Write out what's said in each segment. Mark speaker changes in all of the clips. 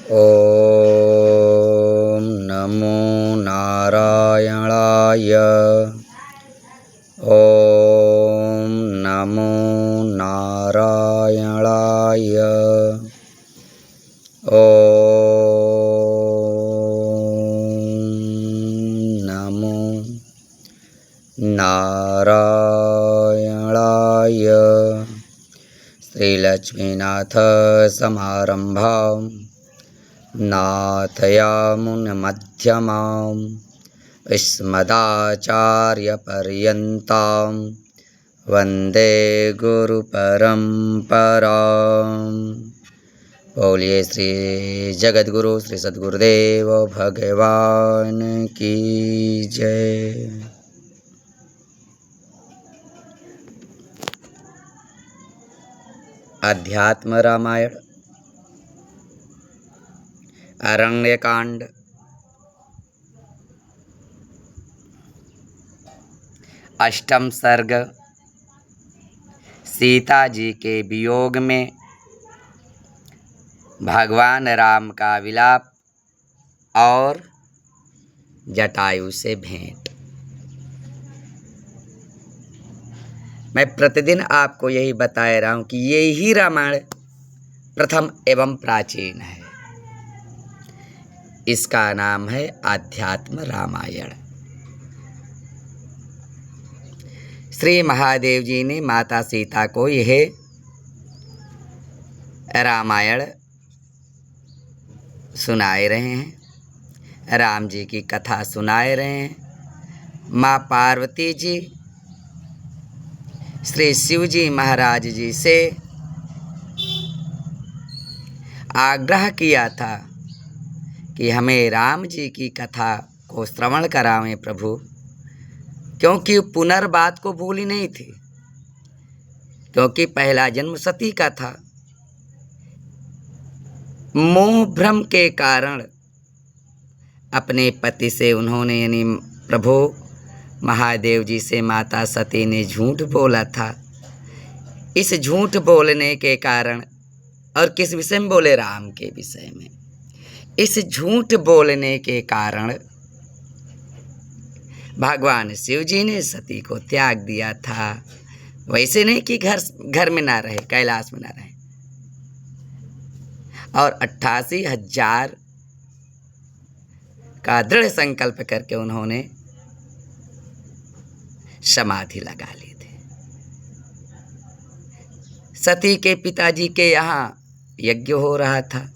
Speaker 1: ॐ नमो नारायणाय। ॐ नमो नारायणाय। ॐ नमो नारायणाय। श्रीलक्ष्मीनाथ समारंभां नाथयामुनमध्यमाम् अस्मदाचार्यपर्यन्तां वन्दे गुरुपरम्पराम्। बोलिए श्री जगद्गुरु श्री सद्गुरुदेव भगवान की जय। अध्यात्म रामायण अरण्यकांड अष्टम सर्ग। सीता जी के वियोग में भगवान राम का विलाप और जटायु से भेंट। मैं प्रतिदिन आपको यही बताया रहा हूं कि यही रामायण प्रथम एवं प्राचीन है। इसका नाम है आध्यात्म रामायण। श्री महादेव जी ने माता सीता को यह रामायण सुनाए रहे हैं, राम जी की कथा सुनाए रहे हैं। माँ पार्वती जी श्री शिव जी महाराज जी से आग्रह किया था कि हमें राम जी की कथा को श्रवण करावें प्रभु, क्योंकि पुनर्बात को भूली नहीं थी, क्योंकि पहला जन्म सती का था। मोह भ्रम के कारण अपने पति से उन्होंने यानी प्रभु महादेव जी से माता सती ने झूठ बोला था। इस झूठ बोलने के कारण, और किस विषय में बोले? राम के विषय में। इस झूठ बोलने के कारण भगवान शिव जी ने सती को त्याग दिया था। वैसे नहीं कि घर में ना रहे, कैलाश में ना रहे, और 88,000 का दृढ़ संकल्प करके उन्होंने समाधि लगा ली थी। सती के पिताजी के यहाँ यज्ञ हो रहा था।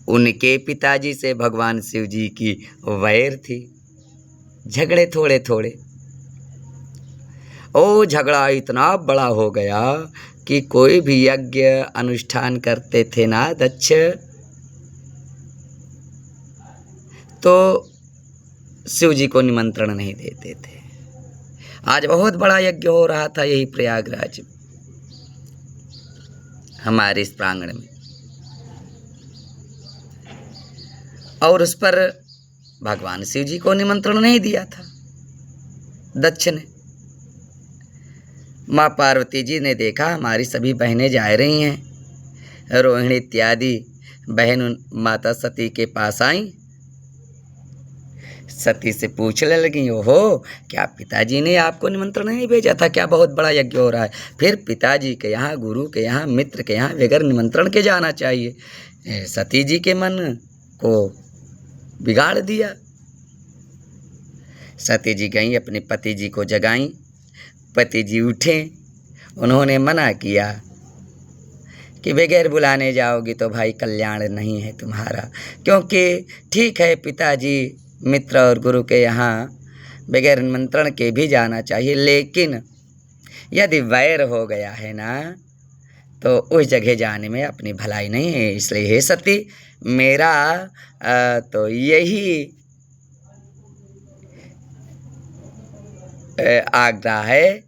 Speaker 1: उनके पिताजी से भगवान शिव जी की वैर थी, झगड़े थोड़े थोड़े। ओ झगड़ा इतना बड़ा हो गया कि कोई भी यज्ञ अनुष्ठान करते थे ना दक्ष, तो शिव जी को निमंत्रण नहीं देते थे। आज बहुत बड़ा यज्ञ हो रहा था यही प्रयागराज हमारे इस प्रांगण में, और उस पर भगवान शिव जी को निमंत्रण नहीं दिया था दक्ष ने। माँ पार्वती जी ने देखा हमारी सभी बहनें जा रही हैं, रोहिणी इत्यादि बहन माता सती के पास आई। सती से पूछने लगी, ओहो क्या पिताजी ने आपको निमंत्रण नहीं भेजा था? क्या बहुत बड़ा यज्ञ हो रहा है? फिर पिताजी के यहाँ, गुरु के यहाँ, मित्र के यहाँ बगैर निमंत्रण के जाना चाहिए। सती जी के मन को बिगाड़ दिया। सती जी गई, अपने पति जी को जगाई। पति जी उठे, उन्होंने मना किया कि बगैर बुलाने जाओगी तो भाई कल्याण नहीं है तुम्हारा, क्योंकि ठीक है पिताजी मित्र और गुरु के यहाँ बगैर निमंत्रण के भी जाना चाहिए, लेकिन यदि वैर हो गया है ना तो उस जगह जाने में अपनी भलाई नहीं है। इसलिए हे सती, मेरा तो यही आग्रह है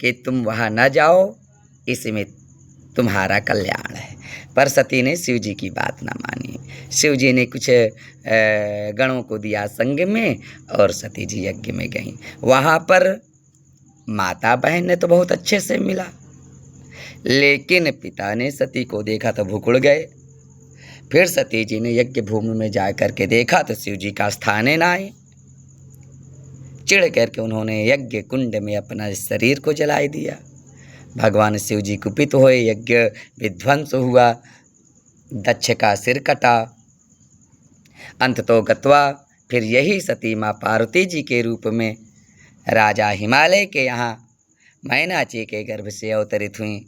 Speaker 1: कि तुम वहाँ न जाओ, इसमें तुम्हारा कल्याण है। पर सती ने शिव जी की बात ना मानी। शिव जी ने कुछ गणों को दिया संग में, और सती जी यज्ञ में गईं। वहाँ पर माता बहन ने तो बहुत अच्छे से मिला, लेकिन पिता ने सती को देखा तो भुकुड़ गए। फिर सती जी ने यज्ञ भूमि में जा कर के देखा तो शिव जी का स्थान न आए। चिढ़ करके उन्होंने यज्ञ कुंड में अपना शरीर को जलाई दिया। भगवान शिव जी कुपित हुए, यज्ञ विध्वंस हुआ, दक्ष का सिर कटा। अंत तो गत्वा फिर यही सती माँ पार्वती जी के रूप में राजा हिमालय के यहाँ मैनाची के गर्भ से अवतरित हुई।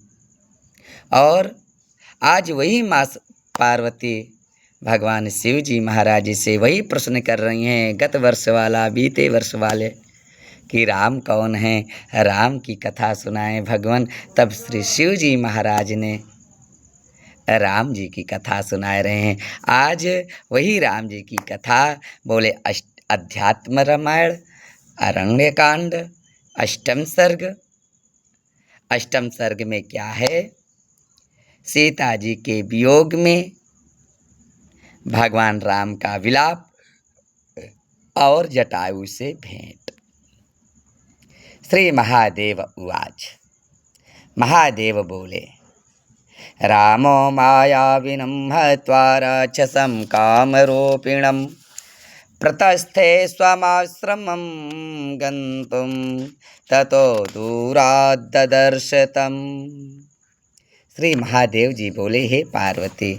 Speaker 1: और आज वही माँ पार्वती भगवान शिव जी महाराज से वही प्रश्न कर रही हैं, गत वर्ष वाला, बीते वर्ष वाले, कि राम कौन है, राम की कथा सुनाएं भगवान। तब श्री शिव जी महाराज ने राम जी की कथा सुना रहे हैं। आज वही राम जी की कथा बोले अध्यात्म रामायण अरण्य कांड अष्टम सर्ग। अष्टम सर्ग में क्या है? सीता जी के वियोग में भगवान राम का विलाप और जटायु से भेंट। श्री महादेव उवाच। महादेव बोले, रामो मायाविनं हत्वा राक्षसं कामरूपिणं प्रतस्थे स्वमाश्रमं गन्तुं ततो दूराद् ददर्श तम्। श्री महादेव जी बोले, हे पार्वती,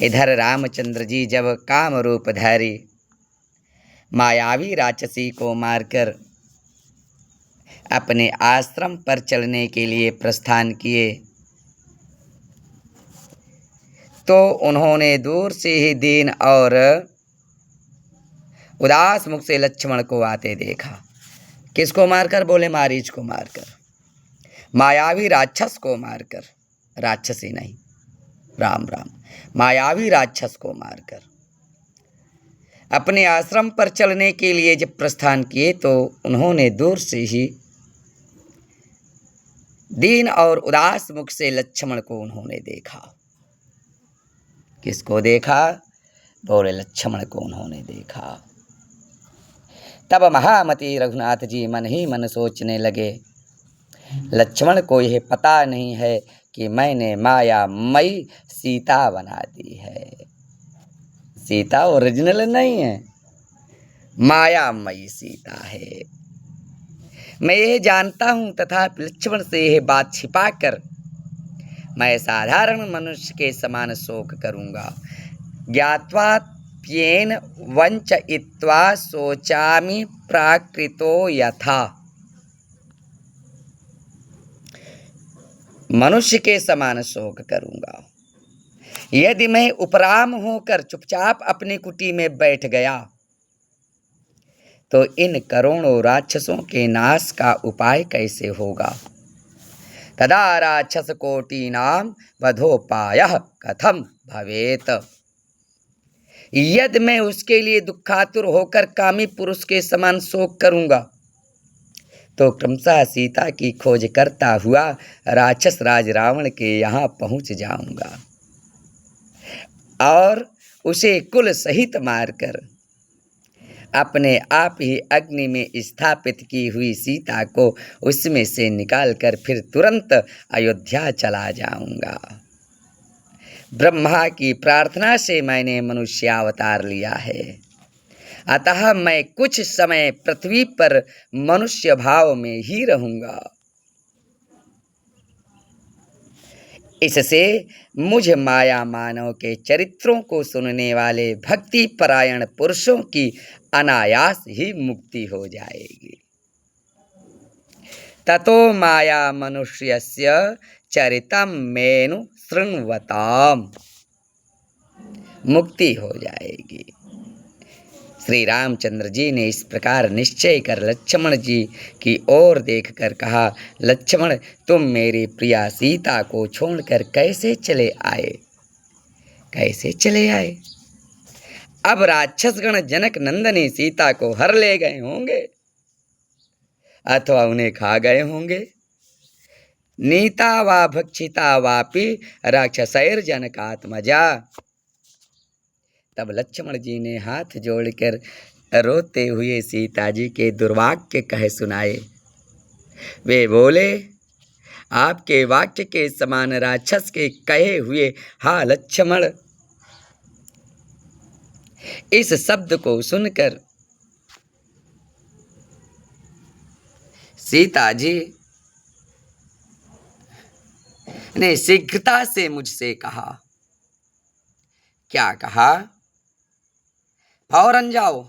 Speaker 1: इधर रामचंद्र जी जब काम रूपधारी मायावी राक्षसी को मारकर अपने आश्रम पर चलने के लिए प्रस्थान किए तो उन्होंने दूर से ही दीन और उदास मुख से लक्ष्मण को आते देखा। किसको मारकर? बोले मारीच को मारकर, मायावी राक्षस को मारकर, राक्षसी नहीं, राम राम, मायावी राक्षस को मारकर अपने आश्रम पर चलने के लिए जब प्रस्थान किए तो उन्होंने दूर से ही दीन और उदास मुख से लक्ष्मण को उन्होंने देखा। किसको देखा? बोले लक्ष्मण को उन्होंने देखा। तब महामती रघुनाथ जी मन ही मन सोचने लगे, लक्ष्मण को यह पता नहीं है कि मैंने मायामयी सीता बना दी है। सीता ओरिजिनल नहीं है, मायामयी सीता है। मैं ये जानता हूँ, तथा लक्ष्मण से यह बात छिपाकर मैं साधारण मनुष्य के समान शोक करूँगा। ज्ञात्वा प्येन वंचयित्वा शोचामि प्राकृतो यथा। मनुष्य के समान शोक करूँगा। यदि मैं उपराम होकर चुपचाप अपनी कुटी में बैठ गया तो इन करोड़ों राक्षसों के नाश का उपाय कैसे होगा? तदा राक्षस कोटिनाम वधोपायः कथम भवेत। यदि मैं उसके लिए दुखातुर होकर कामी पुरुष के समान शोक करूंगा तो क्रमशः सीता की खोज करता हुआ राक्षस राज रावण के यहाँ पहुंच जाऊंगा और उसे कुल सहित मारकर अपने आप ही अग्नि में स्थापित की हुई सीता को उसमें से निकालकर फिर तुरंत अयोध्या चला जाऊंगा। ब्रह्मा की प्रार्थना से मैंने मनुष्य अवतार लिया है, अतः मैं कुछ समय पृथ्वी पर मनुष्य भाव में ही रहूंगा। इससे मुझ माया मानव के चरित्रों को सुनने वाले भक्ति परायण पुरुषों की अनायास ही मुक्ति हो जाएगी। ततो माया मनुष्यस्य चरितम मेनु शृण्वताम। मुक्ति हो जाएगी। श्री रामचंद्र जी ने इस प्रकार निश्चय कर लक्ष्मण जी की ओर देखकर कहा, लक्ष्मण, तुम मेरी प्रिया सीता को छोड़कर कैसे चले आए? कैसे चले आए? अब राक्षसगण जनक नंदनी सीता को हर ले गए होंगे अथवा उन्हें खा गए होंगे। नीता वा भक्षिता वापि राक्षसैर जनकात्मजा। तब लक्ष्मण जी ने हाथ जोड़कर रोते हुए सीता जी के दुर्वाक्य कहे सुनाए। वे बोले, आपके वाक्य के समान राक्षस के कहे हुए, हाँ लक्ष्मण, इस शब्द को सुनकर सीता जी ने शीघ्रता से मुझसे कहा। क्या कहा? फौरन जाओ।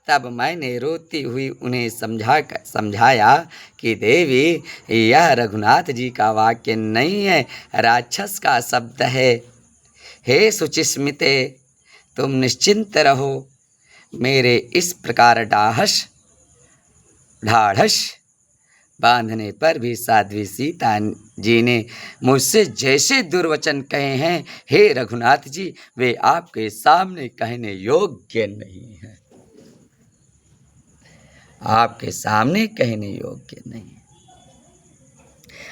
Speaker 1: तब मैंने रोती हुई उन्हें समझाया कि देवी, यह रघुनाथ जी का वाक्य नहीं है, राक्षस का शब्द है। हे सुचिस्मिते, तुम निश्चिंत रहो। मेरे इस प्रकार ढाढ़स बांधने पर भी साध्वी सीता जी ने मुझसे जैसे दुर्वचन कहे हैं, हे रघुनाथ जी, वे आपके सामने कहने योग्य नहीं है। आपके सामने कहने योग्य नहीं।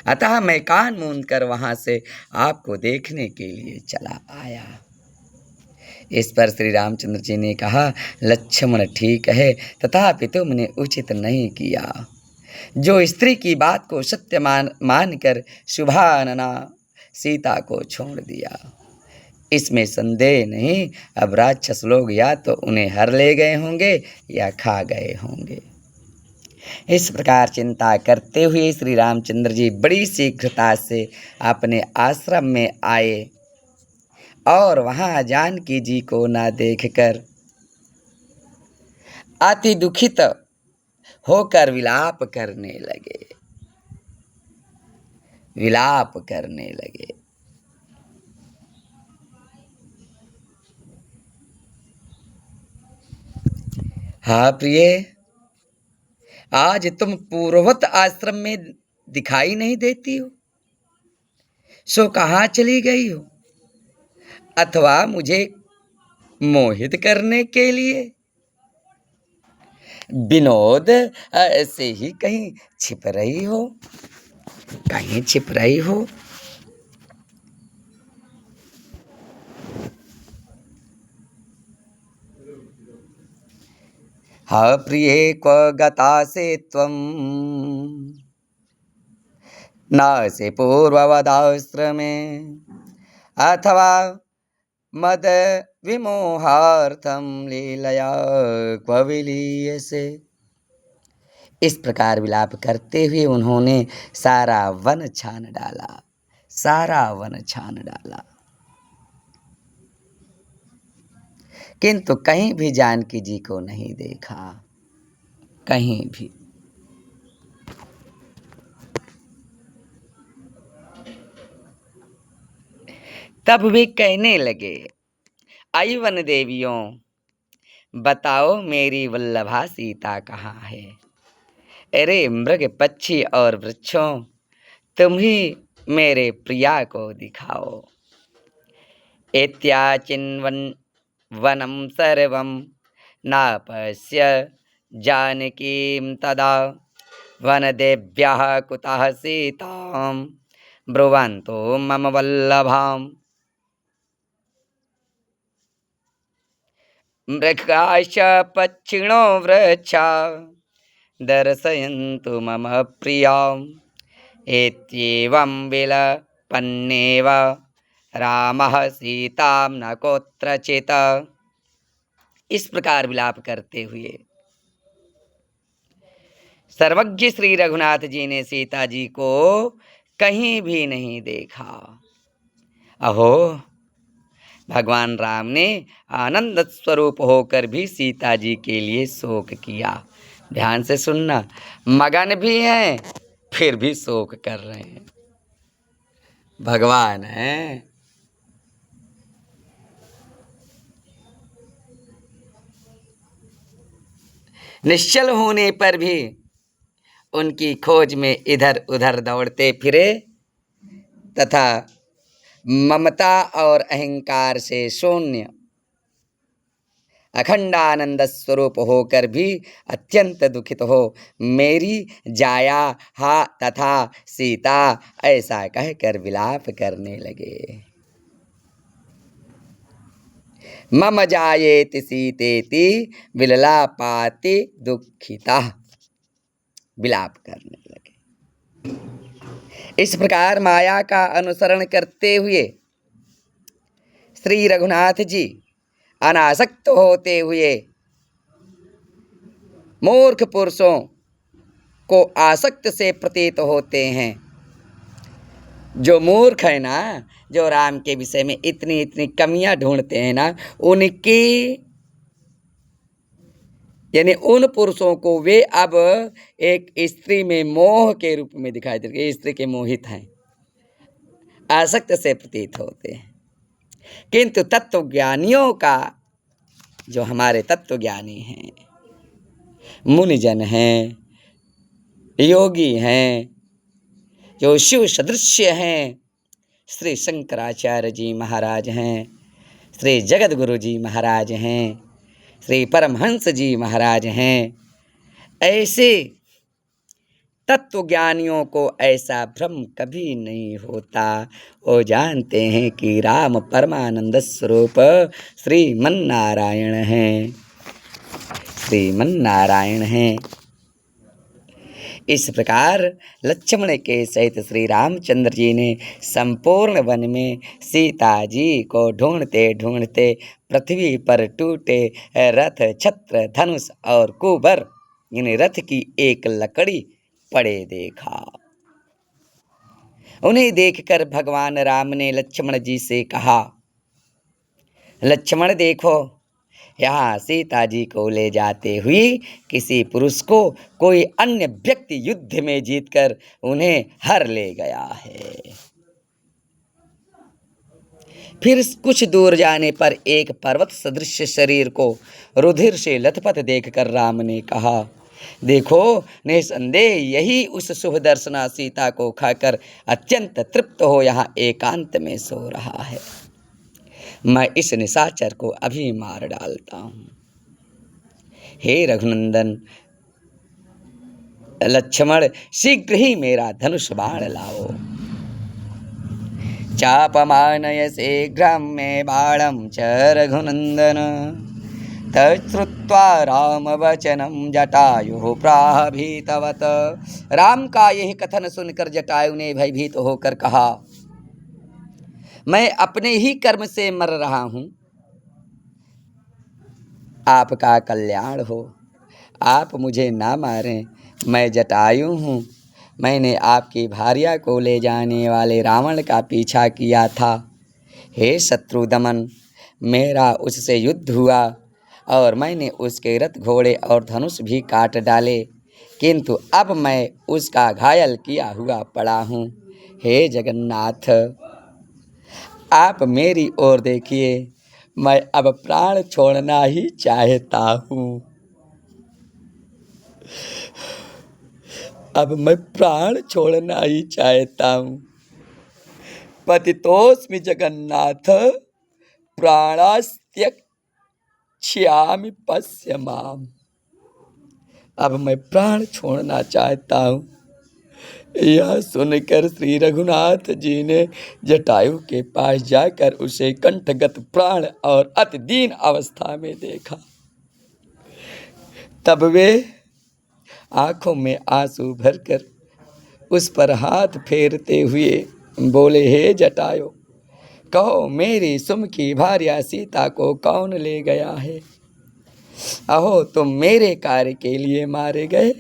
Speaker 1: अतः मैं कान मूंद कर वहां से आपको देखने के लिए चला आया। इस पर श्री रामचंद्र जी ने कहा, लक्ष्मण ठीक है, तथापि तुमने उचित नहीं किया। जो स्त्री की बात को सत्य मानकर शुभानना सीता को छोड़ दिया, इसमें संदेह नहीं। अब राक्षस लोग या तो उन्हें हर ले गए होंगे या खा गए होंगे। इस प्रकार चिंता करते हुए श्री रामचंद्र जी बड़ी शीघ्रता से अपने आश्रम में आए और वहां जानकी जी को न देखकर अति दुखित होकर विलाप करने लगे। हाँ प्रिय, आज तुम पूर्ववत आश्रम में दिखाई नहीं देती हो, सो कहाँ चली गई हो? अथवा मुझे मोहित करने के लिए विनोद से ही कहीं छिप रही हो? हाँ प्रिये, क्व गतासे त्वं नासे पूर्ववदाश्रमे अथवा मद विमोहार्थम लीलया क्व विलीयसे। इस प्रकार विलाप करते हुए उन्होंने सारा वन छान डाला, किंतु कहीं भी जानकी जी को नहीं देखा, कहीं भी। तब वे कहने लगे, आई वन देवियों, बताओ मेरी वल्लभा सीता कहाँ है? अरे मृग पक्षी और वृक्षों, तुम ही मेरे प्रिया को दिखाओ। एत्याचिन्वन वनं सर्वं नापश्य जानकीं तदा वनदेव्यः कुतः सीतां ब्रुवन्तो मम वल्लभाम्। मृगाश्च पक्षिणो वृक्षा दर्शयन्तु मम प्रियाम्। एत्येवं विलपन्नेव रामः सीतां न कुत्रचित्। इस प्रकार विलाप करते हुए सर्वज्ञ श्री रघुनाथ जी ने सीता जी को कहीं भी नहीं देखा। अहो, भगवान राम ने आनंद स्वरूप होकर भी सीता जी के लिए शोक किया। ध्यान से सुनना, मगन भी हैं फिर भी शोक कर रहे हैं। भगवान हैं। निश्चल होने पर भी उनकी खोज में इधर उधर दौड़ते फिरे तथा ममता और अहंकार से शून्य अखंडानंद स्वरूप होकर भी अत्यंत दुखित हो मेरी जाया हा तथा सीता ऐसा कहकर विलाप करने लगे। मम जायेति सीतेति विललापाति दुखिता, विलाप करने लगे। इस प्रकार माया का अनुसरण करते हुए श्री रघुनाथ जी अनासक्त होते हुए मूर्ख पुरुषों को आसक्त से प्रतीत होते हैं। जो मूर्ख है ना, जो राम के विषय में इतनी इतनी कमियां ढूंढते हैं ना, उनकी यानी उन पुरुषों को वे अब एक स्त्री में मोह के रूप में दिखाई देते, स्त्री के मोहित हैं, आसक्त से प्रतीत होते हैं। किंतु तत्वज्ञानियों का, जो हमारे तत्वज्ञानी हैं, मुनिजन हैं, योगी हैं, जो शिव सदृश्य हैं, श्री शंकराचार्य जी महाराज हैं, श्री जगत गुरु जी महाराज हैं, श्री परमहंस जी महाराज हैं, ऐसे तत्वज्ञानियों को ऐसा भ्रम कभी नहीं होता। वो जानते हैं कि राम परमानंद स्वरूप श्रीमन्नारायण हैं, श्रीमन्नारायण हैं। इस प्रकार लक्ष्मण के सहित श्री रामचंद्र जी ने संपूर्ण वन में सीता जी को ढूंढते ढूंढते पृथ्वी पर टूटे रथ, छत्र, धनुष और कुबर, इन रथ की एक लकड़ी पड़े देखा। उन्हें देखकर भगवान राम ने लक्ष्मण जी से कहा, लक्ष्मण देखो, यहाँ सीता जी को ले जाते हुए किसी पुरुष को कोई अन्य व्यक्ति युद्ध में जीतकर उन्हें हर ले गया है। फिर कुछ दूर जाने पर एक पर्वत सदृश शरीर को रुधिर से लथपथ देखकर राम ने कहा, देखो, निसंदेह यही उस शुभ दर्शना सीता को खाकर अत्यंत तृप्त हो यहाँ एकांत में सो रहा है। मैं इस निशाचर को अभी मार डालता हूँ। हे रघुनंदन लक्ष्मण, शीघ्र ही मेरा धनुष बाण लाओ। चापमानय शीघ्रं मे बाणं च रघुनंदन, तच्छ्रुत्वा राम वचनम जटायुः प्राह भीतवत। राम का यह कथन सुनकर जटायु ने भयभीत होकर कहा, मैं अपने ही कर्म से मर रहा हूँ, आपका कल्याण हो, आप मुझे ना मारें। मैं जटायु हूँ, मैंने आपकी भार्या को ले जाने वाले रावण का पीछा किया था। हे शत्रुदमन, मेरा उससे युद्ध हुआ और मैंने उसके रथ, घोड़े और धनुष भी काट डाले, किंतु अब मैं उसका घायल किया हुआ पड़ा हूँ। हे जगन्नाथ, आप मेरी ओर देखिए, मैं अब प्राण छोड़ना ही चाहता हूँ। अब मैं प्राण छोड़ना ही चाहता हूँ। पतितोस्मि जगन्नाथ प्राणास्त्यक्ष्यामि पश्य माम। अब मैं प्राण छोड़ना चाहता हूँ। यह सुनकर श्री रघुनाथ जी ने जटायु के पास जाकर उसे कंठगत प्राण और अति दीन अवस्था में देखा। तब वे आंखों में आंसू भरकर उस पर हाथ फेरते हुए बोले, हे जटायु, कहो मेरी सुम की भार्या सीता को कौन ले गया है? अहो, तुम मेरे कार्य के लिए मारे गए,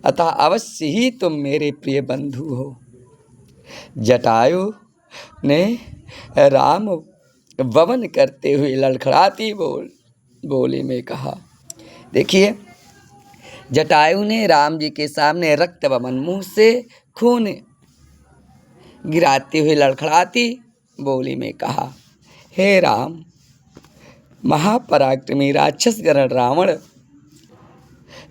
Speaker 1: अतः अवश्य ही तुम मेरे प्रिय बंधु हो। जटायु ने राम वमन करते हुए लड़खड़ाती बोली में कहा। देखिए, जटायु ने राम जी के सामने रक्त वमन, मुंह से खून गिराते हुए लड़खड़ाती बोली में कहा, हे राम, महापराक्रमी राक्षसगण रावण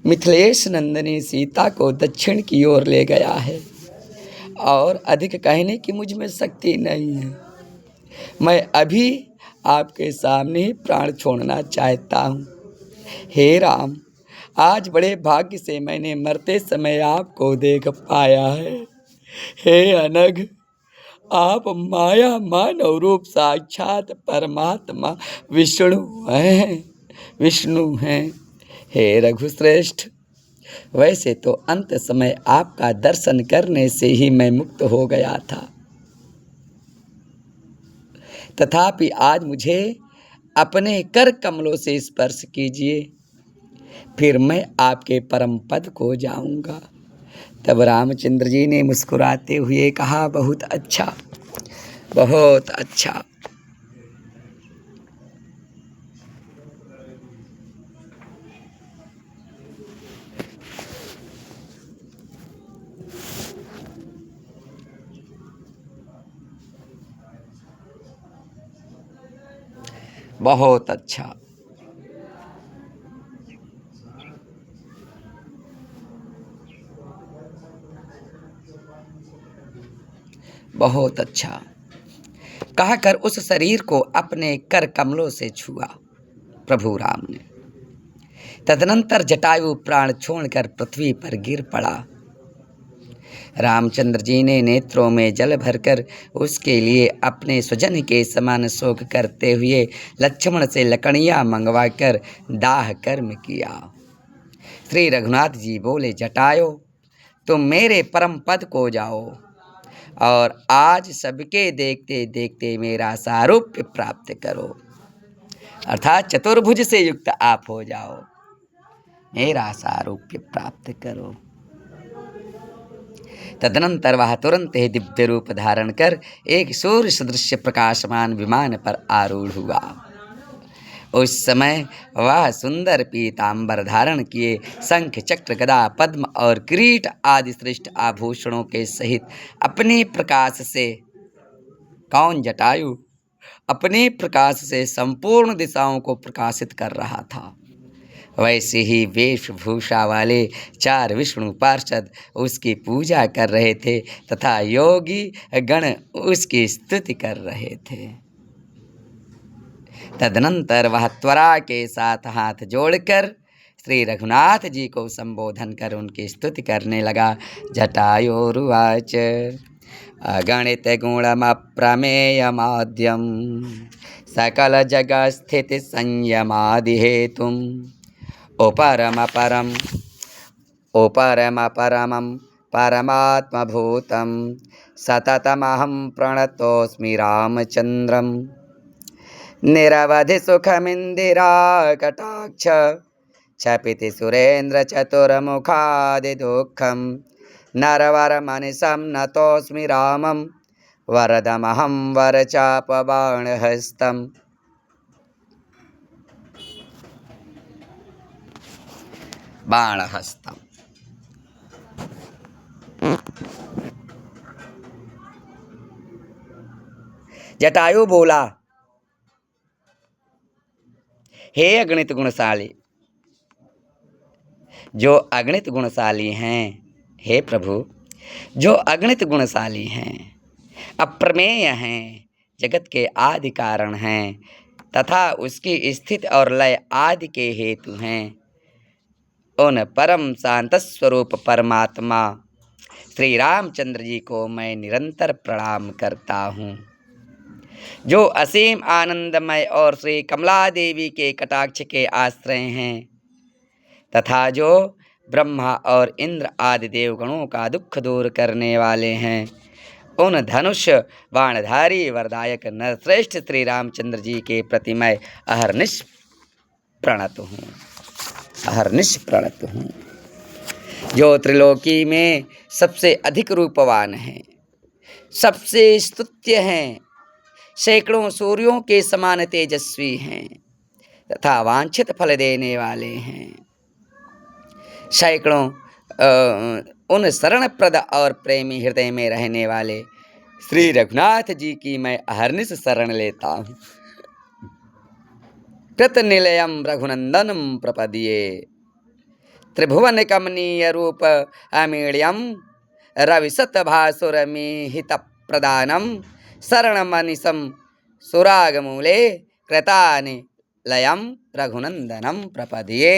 Speaker 1: मिथिलेश नंदिनी सीता को दक्षिण की ओर ले गया है और अधिक कहने की मुझ में शक्ति नहीं है। मैं अभी आपके सामने ही प्राण छोड़ना चाहता हूँ। हे राम, आज बड़े भाग्य से मैंने मरते समय आपको देख पाया है। हे अनघ, आप माया मानव रूप साक्षात परमात्मा विष्णु हैं। हे रघुश्रेष्ठ, वैसे तो अंत समय आपका दर्शन करने से ही मैं मुक्त हो गया था, तथापि आज मुझे अपने कर कमलों से स्पर्श कीजिए, फिर मैं आपके परम पद को जाऊंगा। तब रामचंद्र जी ने मुस्कुराते हुए कहा, बहुत अच्छा, बहुत अच्छा। बहुत अच्छा। बहुत अच्छा कहकर उस शरीर को अपने कर कमलों से छुआ प्रभु राम ने। तदनंतर जटायु प्राण छोड़कर पृथ्वी पर गिर पड़ा। रामचंद्र जी ने नेत्रों में जल भरकर उसके लिए अपने स्वजन के समान शोक करते हुए लक्ष्मण से लकड़ियां मंगवाकर दाह कर्म किया। श्री रघुनाथ जी बोले, जटायो, तुम मेरे परम पद को जाओ और आज सबके देखते देखते मेरा सारूप्य प्राप्त करो, अर्थात चतुर्भुज से युक्त आप हो जाओ, मेरा सारूप्य प्राप्त करो। तदनंतर वह तुरंत ही दिव्य रूप धारण कर एक सूर्य सदृश प्रकाशमान विमान पर आरूढ़ हुआ। उस समय वह सुंदर पीतांबर धारण किए शंख चक्र गदा पद्म और किरीट आदि श्रेष्ठ आभूषणों के सहित अपने प्रकाश से, कौन, जटायु, अपने प्रकाश से संपूर्ण दिशाओं को प्रकाशित कर रहा था। वैसे ही वेशभूषा वाले 4 विष्णु पार्षद उसकी पूजा कर रहे थे तथा योगी गण उसकी स्तुति कर रहे थे। तदनंतर वह त्वरा के साथ हाथ जोड़कर श्री रघुनाथ जी को संबोधन कर उनकी स्तुति करने लगा। जटायुरुवाच, अगणित गुणमप्रमेयमाद्यं सकल जगस्थिति संयमादि हेतुम् उपरमपरं उपरमपरमं परमात्मभूतं सततमहं प्रणतोऽस्मि रामचन्द्रं। निरवधि सुखमिन्दिरा कटाक्ष क्षपिति सुरेन्द्र चतुर्मुखादि दुःखं नरवरमनिशं नतोऽस्मि रामं वरदमहं वरचापबाणहस्तम्। बाणहस्तम। जटायु बोला, हे अगणित गुणशाली, जो अगणित गुणशाली हैं, हे प्रभु, जो अगणित गुणशाली हैं, अप्रमेय हैं, जगत के आदि कारण हैं तथा उसकी स्थिति और लय आदि के हेतु हैं, उन परम शांत स्वरूप परमात्मा श्री रामचंद्र जी को मैं निरंतर प्रणाम करता हूँ, जो असीम आनंदमय और श्री कमला देवी के कटाक्ष के आश्रय हैं तथा जो ब्रह्मा और इंद्र आदि देवगणों का दुख दूर करने वाले हैं। उन धनुष बाणधारी वरदायक नरश्रेष्ठ श्री रामचंद्र जी के प्रति मैं अहर्निश प्रणत हूँ, अहर्निश प्रणत हूँ, जो त्रिलोकी में सबसे अधिक रूपवान हैं, सबसे स्तुत्य हैं, सैकड़ों सूर्यों के समान तेजस्वी हैं तथा वांछित फल देने वाले हैं। सैकड़ों उन शरणप्रद और प्रेमी हृदय में रहने वाले श्री रघुनाथ जी की मैं अहर्निश शरण लेता हूँ। कृतनिलयम रघुनंदनम प्रपद्ये त्रिभुवन कमनीय रूप अमीड्यम रविशतभासुरमिहित प्रदानम शरणमनिशम सुरागमूले कृतानि लयम रघुनंदनम प्रपद्ये।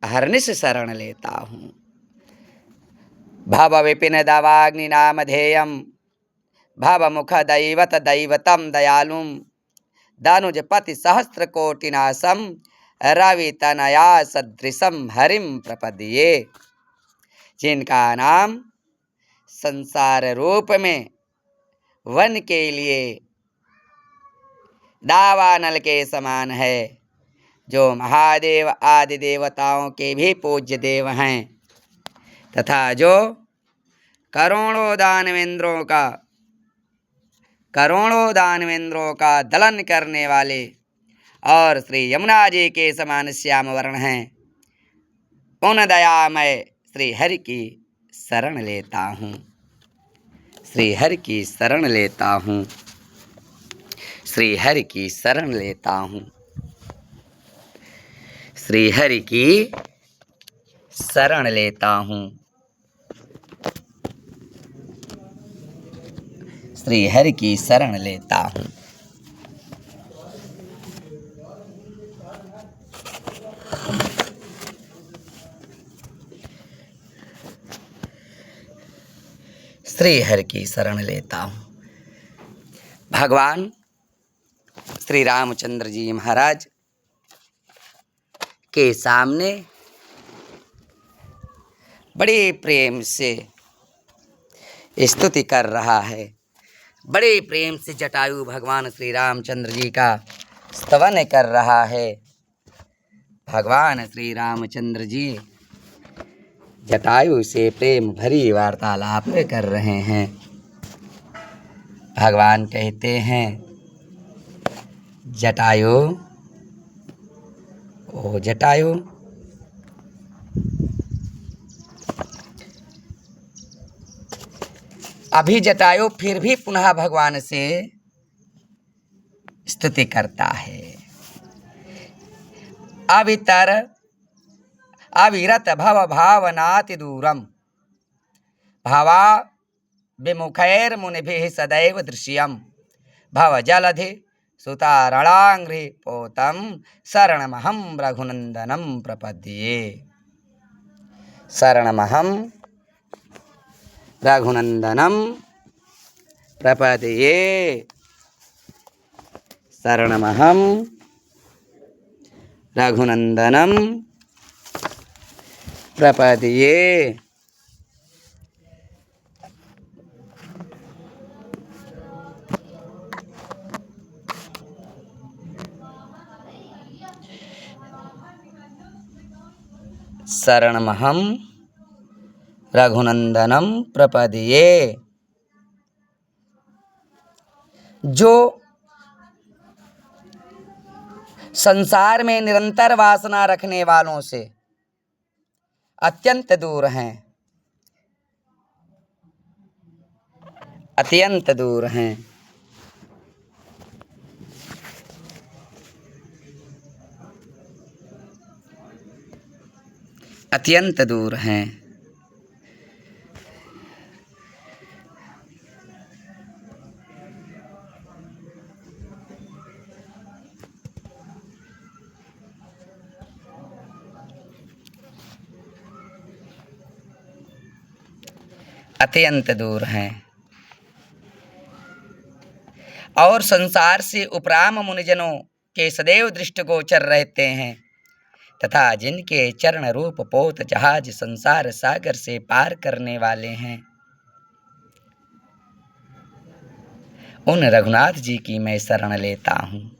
Speaker 1: अहर्निश शरण लेता हूँ। भव विपिन दवाग्नि नामधेयम भवमुख दैवत दैवतम दयालुम दानुजपति सहस्त्र कोटिनाशम रवि तनया सदृशम हरिम प्रपद्ये। जिनका नाम संसार रूप में वन के लिए दावानल के समान है, जो महादेव आदि देवताओं के भी पूज्य देव हैं, तथा जो करोड़ों दानवेंद्रों का दलन करने वाले और श्री यमुना जी के समान श्याम वर्ण हैं, उन दयामय श्री हरि की शरण लेता हूँ, श्री हरि की शरण लेता हूँ, श्री हरि की शरण लेता हूँ, श्री हरि की शरण लेता हूँ, श्री हरि की शरण लेता हूँ। श्री हरि की शरण लेता हूँ। भगवान श्री रामचंद्र जी महाराज के सामने बड़े प्रेम से स्तुति कर रहा है, बड़े प्रेम से जटायु भगवान श्री रामचंद्र जी का स्तवन कर रहा है। भगवान श्री रामचंद्र जी जटायु से प्रेम भरी वार्तालाप कर रहे हैं। भगवान कहते हैं, जटायु, ओ जटायु, अभी जटायु फिर भी पुनः भगवान से स्तुति करता है। अविरत भव भावनाति दूरम भावा विमुखैर मुनिभिः सदैव दृश्यम भव जलधि सुतारणांघ्रि पोतम शरणमहं रघुनंदनम प्रपद्ये। शरणमहं रघुनंदनम प्रपद्ये। शरणमहं रघुनंदनम प्रपद्ये। शरणमहं रघुनंदनम प्रपद्ये। जो संसार में निरंतर वासना रखने वालों से अत्यंत दूर हैं, अत्यंत दूर हैं, अत्यंत दूर हैं। अत्यंत दूर हैं और संसार से उपराम मुनिजनों के सदैव दृष्टिगोचर रहते हैं, तथा जिनके चरण रूप पोत जहाज संसार सागर से पार करने वाले हैं, उन रघुनाथ जी की मैं शरण लेता हूँ।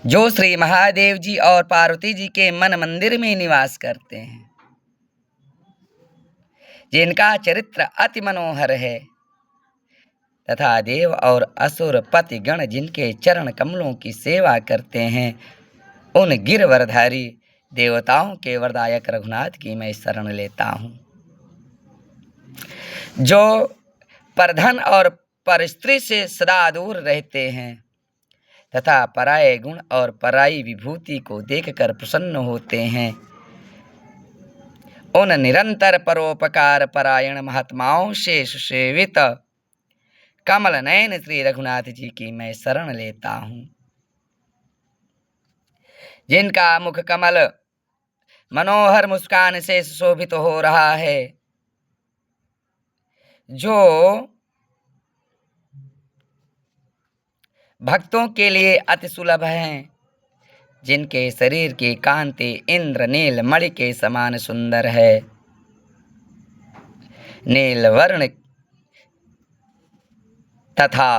Speaker 1: जो श्री महादेव जी और पार्वती जी के मन मंदिर में निवास करते हैं, जिनका चरित्र अति मनोहर है, तथा देव और असुर पति गण जिनके चरण कमलों की सेवा करते हैं, उन गिरवरधारी देवताओं के वरदायक रघुनाथ की मैं शरण लेता हूँ। जो परधन और परस्त्री से सदा दूर रहते हैं, तथा पराये गुण और पराई विभूति को देखकर प्रसन्न होते हैं, उन निरंतर परोपकार परायण महात्माओं से सुसेवित कमल नयन श्री रघुनाथ जी की मैं शरण लेता हूँ। जिनका मुख कमल मनोहर मुस्कान से सुशोभित हो रहा है, जो भक्तों के लिए अति सुलभ हैं, जिनके शरीर की कांति इंद्र नील मणि के समान सुंदर है, नील वर्ण तथा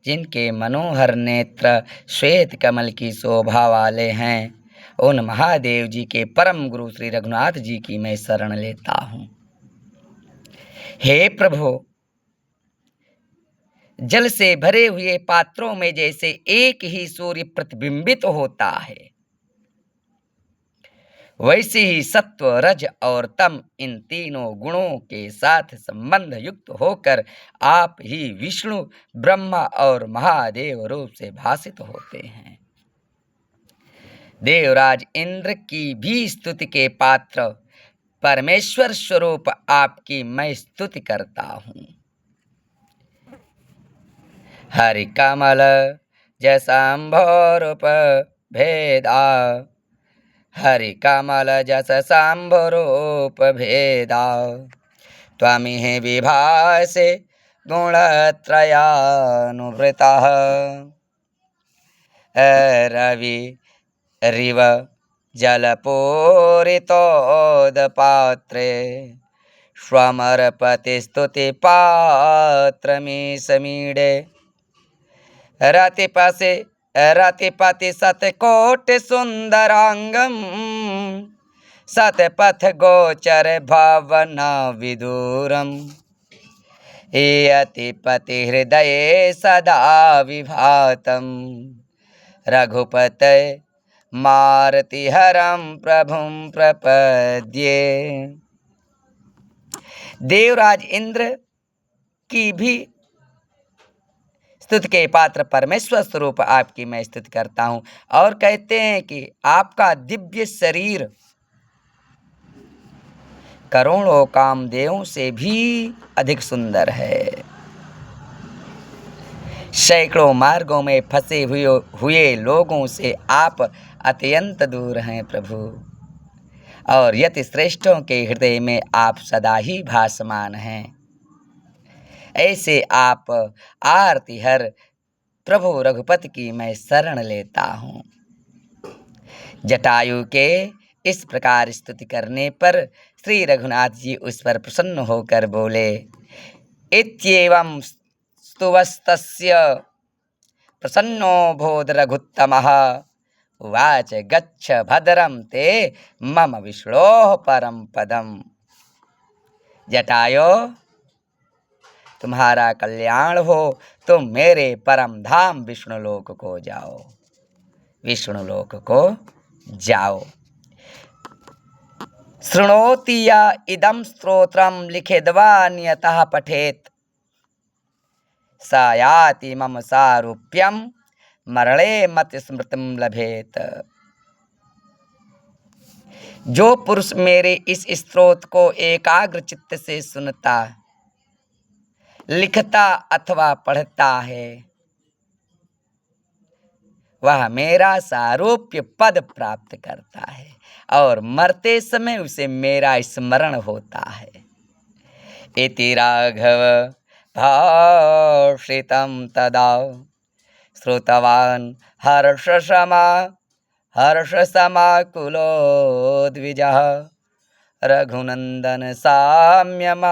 Speaker 1: जिनके मनोहर नेत्र श्वेत कमल की शोभा वाले हैं, उन महादेव जी के परम गुरु श्री रघुनाथ जी की मैं शरण लेता हूँ। हे प्रभु, जल से भरे हुए पात्रों में जैसे एक ही सूर्य प्रतिबिंबित होता है, वैसे ही सत्व, रज और तम इन तीनों गुणों के साथ संबंध युक्त होकर आप ही विष्णु, ब्रह्मा और महादेव रूप से भासित होते हैं। देवराज इंद्र की भी स्तुति के पात्र परमेश्वर स्वरूप आपकी मैं स्तुति करता हूँ। हरि कमल जसंभोरूप भेदा, हरि कमल जस सांभरूप भेदा, त्वमिह विभासे गुणत्रयानुवृतः, रवि रिव जलपूरितोदपात्रे, स्वमरपति पात्रमी समीडे, रतिपति सतकोटि सुंदरांगम, सतपथ गोचर भावना विदूरम, यतिपति हृदय सदा विभातम, रघुपते मारुति हरम प्रभुम प्रपद्ये। देवराज इंद्र की भी स्तुति के पात्र परमेश्वर स्वरूप आपकी मैं स्तुति करता हूँ। और कहते हैं कि आपका दिव्य शरीर करोड़ों कामदेवों से भी अधिक सुंदर है। सैकड़ों मार्गों में फंसे हुए लोगों से आप अत्यंत दूर हैं प्रभु, और यति श्रेष्ठों के हृदय में आप सदा ही भासमान हैं। ऐसे आप आरती हर प्रभु रघुपति की मैं शरण लेता हूँ। जटायु के इस प्रकार स्तुति करने पर श्री रघुनाथ जी उस पर प्रसन्न होकर बोले, इत्येवं स्तुवस्तस्य प्रसन्नो बोध रघुत्तमः, उवाच गच्छ भद्रम ते मम विष्णोः परम पदम। जटायो, तुम्हारा कल्याण हो, तुम मेरे परम धाम विष्णुलोक को जाओ, विष्णुलोक को जाओ। शृणोति या इदं स्तोत्रम लिखित्वा पठेत, स याति मम सारूप्यम मरणे मत स्मृतिम लभेत। जो पुरुष मेरे इस स्तोत्र को एकाग्र चित्त से सुनता, लिखता अथवा पढ़ता है, वह मेरा सारूप्य पद प्राप्त करता है और मरते समय उसे मेरा स्मरण होता है। इति राघव भाषितं तदा श्रुतवान् हर्षसमाकुलो द्विजः, रघुनंदन साम्यमास्थितः,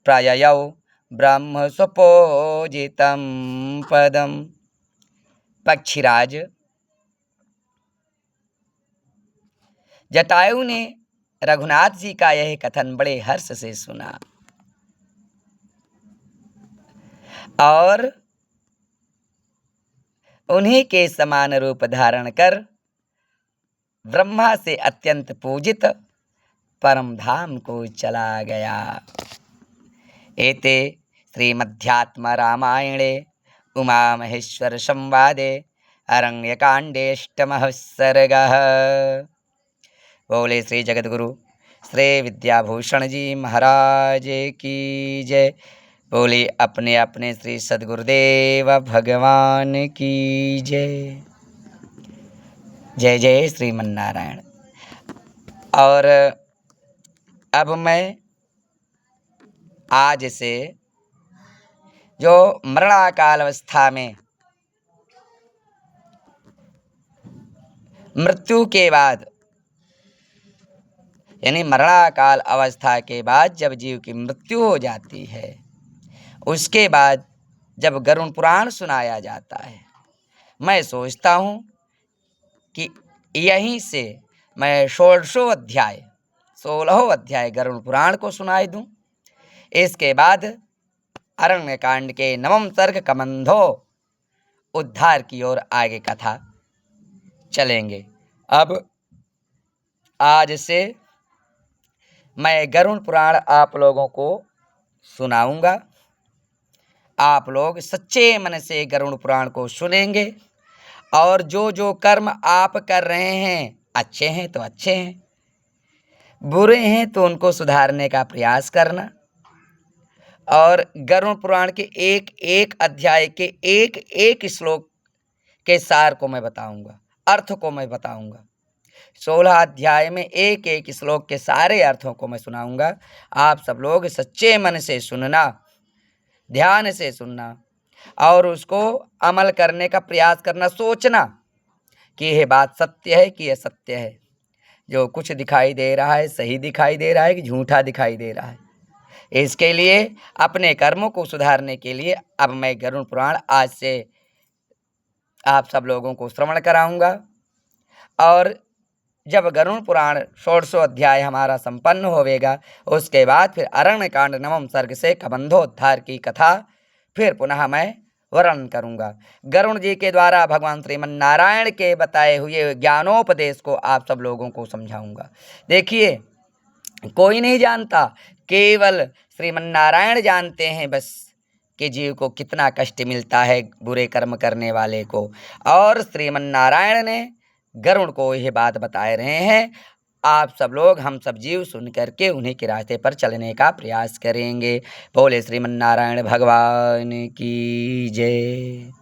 Speaker 1: प्रययौ ब्रह्म सुपूजितं पदम। पक्षीराज, जटायु ने रघुनाथ जी का यह कथन बड़े हर्ष से सुना और उन्हीं के समान रूप धारण कर ब्रह्मा से अत्यंत पूजित परम धाम को चला गया। एते श्रीमध्यात्म रामायणे उमा महेश्वर संवादे अरण्यकांडेष्टमः सर्गः। बोले श्री जगद्गुरु श्री विद्याभूषण जी महाराज की जय। बोले अपने अपने श्री सद्गुरुदेव भगवान की जय। जय जय श्रीमन्नारायण। और अब मैं आज से जो मरणाकाल अवस्था में मृत्यु के बाद, यानी मरणाकाल अवस्था के बाद जब जीव की मृत्यु हो जाती है, उसके बाद जब गरुड़ पुराण सुनाया जाता है, मैं सोचता हूँ कि यहीं से मैं 16वां अध्याय गरुड़ पुराण को सुनाई दूँ। इसके बाद अरण्य कांड के 9वें सर्ग कबंधो उद्धार की ओर आगे कथा चलेंगे। अब आज से मैं गरुड़ पुराण आप लोगों को सुनाऊंगा। आप लोग सच्चे मन से गरुड़ पुराण को सुनेंगे और जो जो कर्म आप कर रहे हैं, अच्छे हैं तो अच्छे हैं, बुरे हैं तो उनको सुधारने का प्रयास करना। और गरुड़ पुराण के एक एक अध्याय के एक एक श्लोक के सार को मैं बताऊंगा, अर्थ को मैं बताऊंगा। 16 अध्याय में एक एक श्लोक के सारे अर्थों को मैं सुनाऊंगा। आप सब लोग सच्चे मन से सुनना, ध्यान से सुनना और उसको अमल करने का प्रयास करना। सोचना कि यह बात सत्य है कि यह सत्य है, जो कुछ दिखाई दे रहा है सही दिखाई दे रहा है कि झूठा दिखाई दे रहा है। इसके लिए अपने कर्मों को सुधारने के लिए अब मैं गरुड़ पुराण आज से आप सब लोगों को श्रवण कराऊंगा। और जब गरुड़ पुराण 16वां अध्याय हमारा संपन्न होवेगा, उसके बाद फिर अरण्य कांड 9वें सर्ग से कबंधोद्धार की कथा फिर पुनः मैं वर्णन करूंगा। गरुड़ जी के द्वारा भगवान श्रीमन नारायण के बताए हुए ज्ञानोपदेश को आप सब लोगों को समझाऊंगा। देखिए, कोई नहीं जानता, केवल श्रीमन नारायण जानते हैं बस कि जीव को कितना कष्ट मिलता है बुरे कर्म करने वाले को। और श्रीमन नारायण ने गरुड़ को यह बात बताए रहे हैं। आप सब लोग, हम सब जीव सुन करके उन्हीं के रास्ते पर चलने का प्रयास करेंगे। बोले श्रीमन नारायण भगवान की जय।